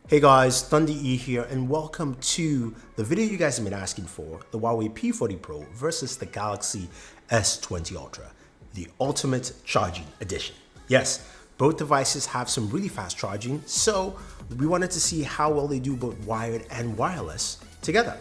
Hey guys, Thunder E here and welcome to the video you guys have been asking for, the Huawei P40 Pro versus the Galaxy S20 Ultra, the ultimate charging edition. Yes, both devices have some really fast charging, so we wanted to see how well they do both wired and wireless together.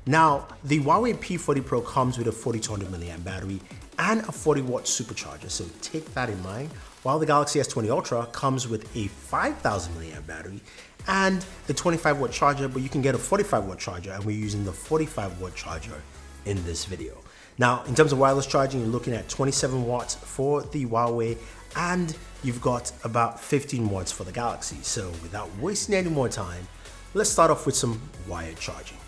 Now, the Huawei P40 Pro comes with a 4200 mAh battery and a 40-watt supercharger, so take that in mind, while the Galaxy S20 Ultra comes with a 5000 mAh battery and the 25-watt charger, but you can get a 45-watt charger, and we're using the 45-watt charger in this video. Now, in terms of wireless charging, you're looking at 27 watts for the Huawei, and you've got about 15 watts for the Galaxy. So without wasting any more time, let's start off with some wired charging.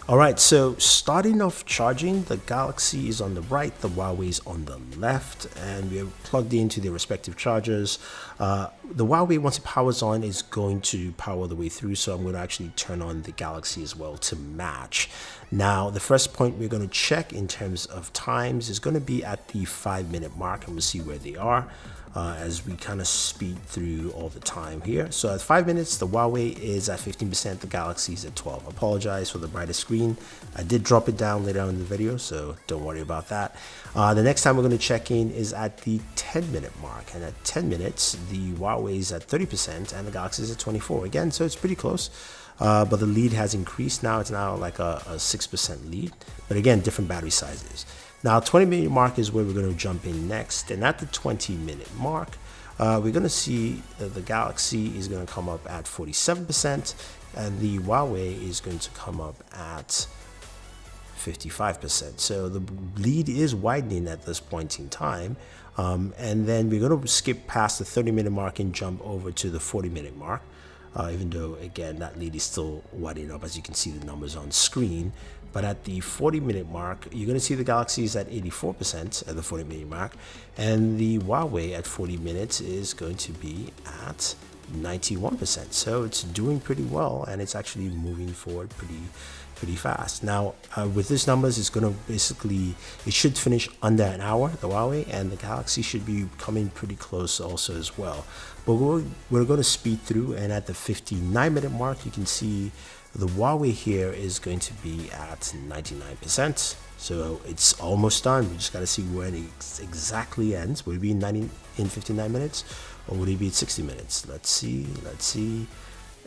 All right, so starting off charging, the Galaxy is on the right, the Huawei is on the left, and we're plugged into their respective chargers. The Huawei, once it powers on, is going to power the way through, so I'm going to actually turn on the Galaxy as well to match. Now, the first point we're going to check in terms of times is going to be at the 5-minute mark, and we'll see where they are. As we kind of speed through all the time here. So at 5 minutes, the Huawei is at 15%, the Galaxy is at 12%. I apologize for the brighter screen. I did drop it down later on in the video, so don't worry about that. The next time we're going to check in is at the 10-minute mark. And at 10 minutes, the Huawei is at 30% and the Galaxy is at 24%. Again, so it's pretty close. But the lead has increased. Now it's now like a 6% lead. But again, different battery sizes. Now, 20-minute mark is where we're going to jump in next. And at the 20-minute mark, we're going to see that the Galaxy is going to come up at 47%, and the Huawei is going to come up at 55%. So the lead is widening at this point in time. And then we're going to skip past the 30-minute mark and jump over to the 40-minute mark. Even though, again, that lead is still widening up, as you can see the numbers on screen. But at the 40-minute mark, you're going to see the Galaxy is at 84% at the 40-minute mark, and the Huawei at 40 minutes is going to be at 91%. So it's doing pretty well, and it's actually moving forward pretty fast. Now, with these numbers, it's going to basically, it should finish under an hour, the Huawei, and the Galaxy should be coming pretty close also as well. But we're going to speed through, and at the 59-minute mark, you can see the Huawei here is going to be at 99%. So it's almost done. We just got to see when it exactly ends. Will it be in 59 minutes, or would it be at 60 minutes? Let's see.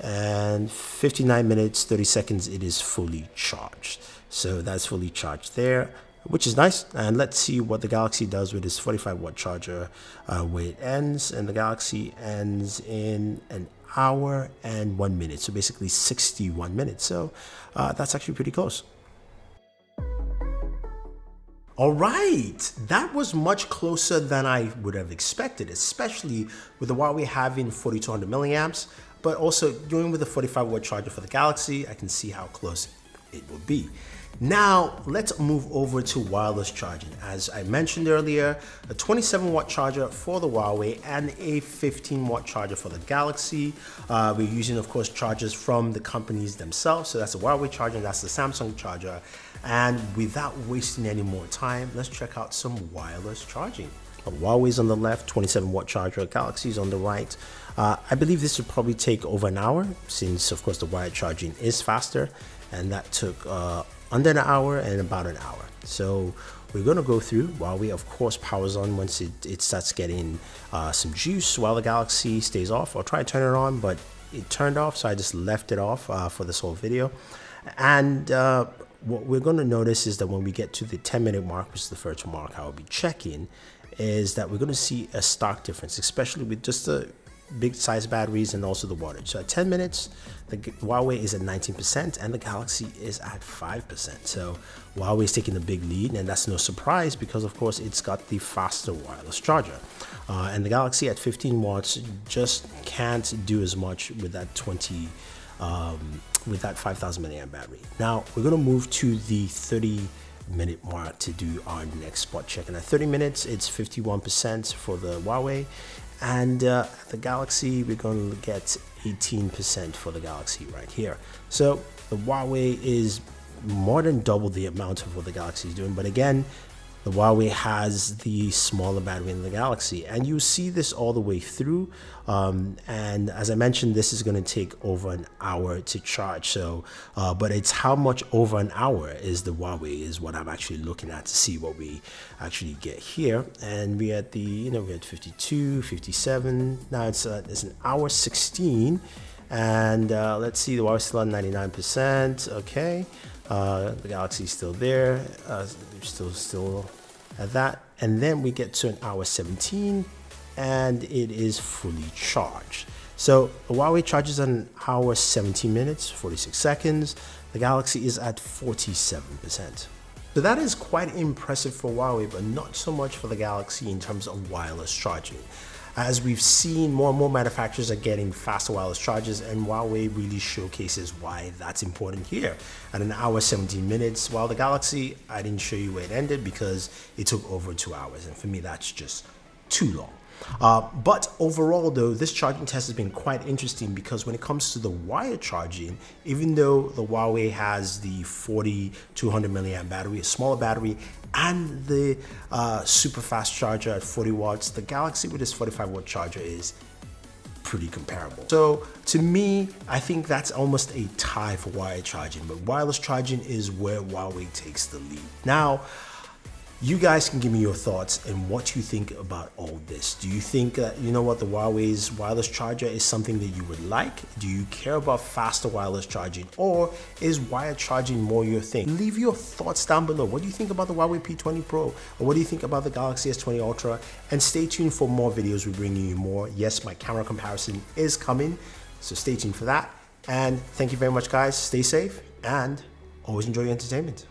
And 59 minutes, 30 seconds, it is fully charged. So that's fully charged there, which is nice. And let's see what the Galaxy does with this 45-watt charger, where it ends. And the Galaxy ends in an hour and 1 minute, so basically 61 minutes. So that's actually pretty close. All right, that was much closer than I would have expected, especially with the Huawei having 4200 milliamps, but also doing with the 45-watt charger for the Galaxy, I can see how close it will be. Now, let's move over to wireless charging. As I mentioned earlier, a 27-watt charger for the Huawei and a 15-watt charger for the Galaxy. We're using, of course, chargers from the companies themselves. So that's the Huawei charger, and that's the Samsung charger. And without wasting any more time, let's check out some wireless charging. Huawei's on the left, 27-watt charger, Galaxy's on the right. I believe this would probably take over an hour, since, of course, the wired charging is faster, and that took under an hour and about an hour. So we're going to go through. Huawei, of course, powers on once it starts getting some juice, while the Galaxy stays off. I'll try to turn it on, but it turned off, so I just left it off for this whole video. And what we're going to notice is that when we get to the 10-minute mark, which is the first mark I will be checking, is that we're going to see a stark difference, especially with just the big size batteries and also the wattage. So at 10 minutes, the Huawei is at 19% and the Galaxy is at 5%. So Huawei is taking the big lead, and that's no surprise because, of course, it's got the faster wireless charger. And the Galaxy at 15 watts just can't do as much with that 5000 mAh battery. Now we're going to move to the 30-minute mark to do our next spot check. And at 30 minutes, it's 51% for the Huawei. And the Galaxy, we're going to get 18% for the Galaxy right here. So the Huawei is more than double the amount of what the Galaxy is doing. But again, The Huawei has the smaller battery in the Galaxy, and you see this all the way through. And as I mentioned, this is going to take over an hour to charge. So, but it's how much over an hour is the Huawei is what I'm actually looking at to see what we actually get here. And we at the, we had 52, 57. Now it's an hour 16. And let's see, the Huawei still at 99%. Okay. The Galaxy is still there, still at that, and then we get to an hour 17 and it is fully charged. So the Huawei charges an hour 17 minutes 46 seconds. The Galaxy is at 47%. So that is quite impressive for Huawei, but not so much for the Galaxy in terms of wireless charging. As we've seen, more and more manufacturers are getting faster wireless chargers, and Huawei really showcases why that's important here. At an hour 17 minutes, while the Galaxy, I didn't show you where it ended because it took over 2 hours, and for me that's just too long. But overall though, this charging test has been quite interesting because when it comes to the wire charging, even though the Huawei has the 200 milliamp battery, a smaller battery, and the super fast charger at 40 watts, the Galaxy with its 45 watt charger is pretty comparable. So to me, I think that's almost a tie for wire charging, but wireless charging is where Huawei takes the lead. Now, you guys can give me your thoughts and what you think about all this. Do you think that, the Huawei's wireless charger is something that you would like? Do you care about faster wireless charging, or is wire charging more your thing? Leave your thoughts down below. What do you think about the Huawei P20 Pro? Or what do you think about the Galaxy S20 Ultra? And stay tuned for more videos. We're bringing you more. Yes, my camera comparison is coming, so stay tuned for that. And thank you very much, guys. Stay safe and always enjoy your entertainment.